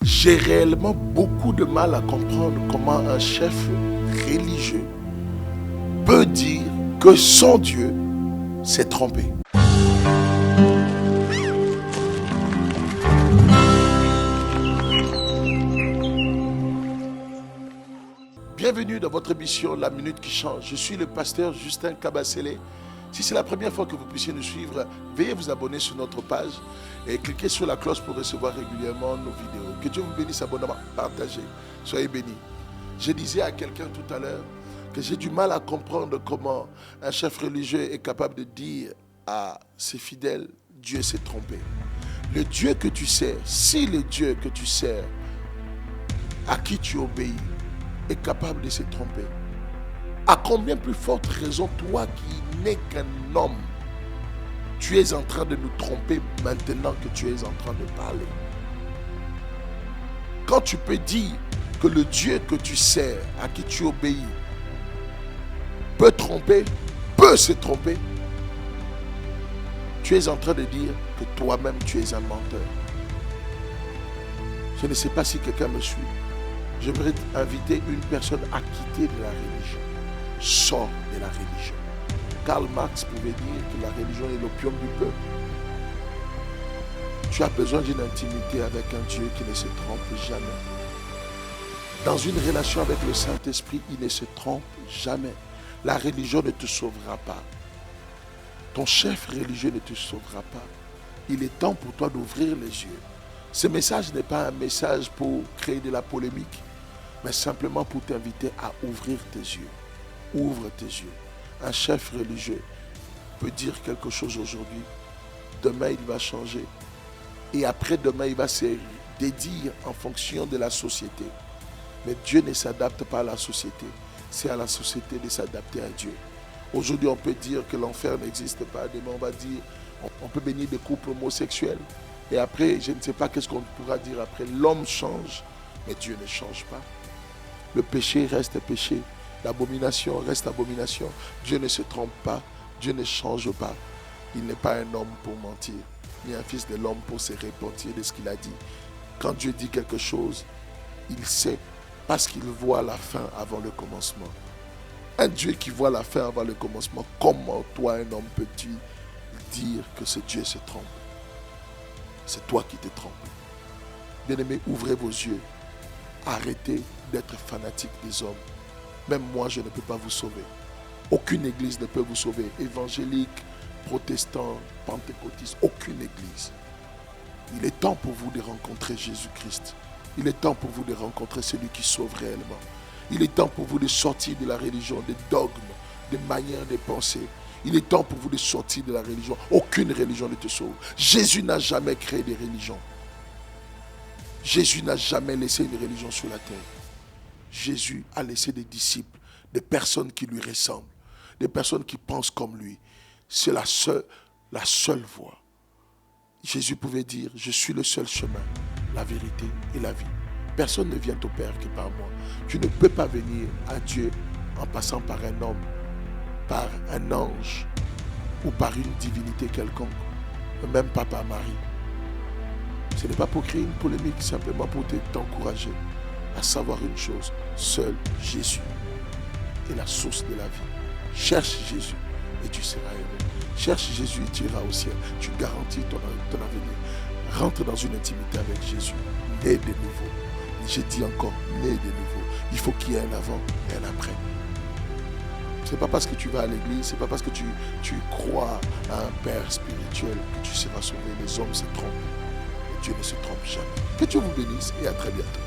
J'ai réellement beaucoup de mal à comprendre comment un chef religieux peut dire que son Dieu s'est trompé. Bienvenue dans votre émission La Minute qui change. Je suis le pasteur Justin Kabasele. Si c'est la première fois que vous puissiez nous suivre, veuillez vous abonner sur notre page et cliquez sur la cloche pour recevoir régulièrement nos vidéos. Que Dieu vous bénisse abondamment. Partagez. Soyez bénis. Je disais à quelqu'un tout à l'heure que j'ai du mal à comprendre comment un chef religieux est capable de dire à ses fidèles, Dieu s'est trompé. Le Dieu que tu sers, si le Dieu que tu sers, à qui tu obéis, est capable de se tromper, à combien plus forte raison, toi qui n'es qu'un homme, tu es en train de nous tromper maintenant que tu es en train de parler. Quand tu peux dire que le Dieu que tu sers, à qui tu obéis, peut tromper, peut se tromper, tu es en train de dire que toi-même tu es un menteur. Je ne sais pas si quelqu'un me suit. J'aimerais inviter une personne à quitter de la religion. Sors de la religion. Karl Marx pouvait dire que la religion est l'opium du peuple. Tu as besoin d'une intimité avec un Dieu qui ne se trompe jamais. Dans une relation avec le Saint-Esprit, il ne se trompe jamais. La religion ne te sauvera pas. Ton chef religieux ne te sauvera pas. Il est temps pour toi d'ouvrir les yeux. Ce message n'est pas un message pour créer de la polémique, mais simplement pour t'inviter à ouvrir tes yeux. Ouvre tes yeux. Un chef religieux peut dire quelque chose aujourd'hui, demain il va changer. Et après-demain, il va se dédire en fonction de la société. Mais Dieu ne s'adapte pas à la société. C'est à la société de s'adapter à Dieu. Aujourd'hui, on peut dire que l'enfer n'existe pas. Demain, on va dire, on peut bénir des couples homosexuels. Et après, je ne sais pas qu'est-ce qu'on pourra dire après. L'homme change, mais Dieu ne change pas. Le péché reste péché. L'abomination reste abomination. Dieu ne se trompe pas. Dieu ne change pas. Il n'est pas un homme pour mentir, ni un fils de l'homme pour se repentir de ce qu'il a dit. Quand Dieu dit quelque chose, il sait parce qu'il voit la fin avant le commencement. Un Dieu qui voit la fin avant le commencement, comment toi, un homme, peux-tu dire que ce Dieu se trompe? C'est toi qui te trompes. Bien-aimés, ouvrez vos yeux. Arrêtez d'être fanatique des hommes. Même moi, je ne peux pas vous sauver. Aucune église ne peut vous sauver. Évangélique, protestant, pentecôtiste, aucune église. Il est temps pour vous de rencontrer Jésus-Christ. Il est temps pour vous de rencontrer celui qui sauve réellement. Il est temps pour vous de sortir de la religion, des dogmes, des manières de penser. Il est temps pour vous de sortir de la religion. Aucune religion ne te sauve. Jésus n'a jamais créé de religion. Jésus n'a jamais laissé une religion sur la terre. Jésus a laissé des disciples, des personnes qui lui ressemblent, des personnes qui pensent comme lui. C'est la seule voie. Jésus pouvait dire, je suis le seul chemin, la vérité et la vie. Personne ne vient au Père que par moi. Tu ne peux pas venir à Dieu en passant par un homme, par un ange ou par une divinité quelconque, même pas par Marie. Ce n'est pas pour créer une polémique, simplement pour t'encourager à savoir une chose, seul Jésus est la source de la vie. Cherche Jésus et tu seras heureux. Cherche Jésus et tu iras au ciel. Tu garantis ton avenir. Rentre dans une intimité avec Jésus. Né de nouveau. Je dis encore, né de nouveau. Il faut qu'il y ait un avant et un après. Ce n'est pas parce que tu vas à l'église, ce n'est pas parce que tu crois à un Père spirituel que tu seras sauvé. Les hommes se trompent. Et Dieu ne se trompe jamais. Que Dieu vous bénisse et à très bientôt.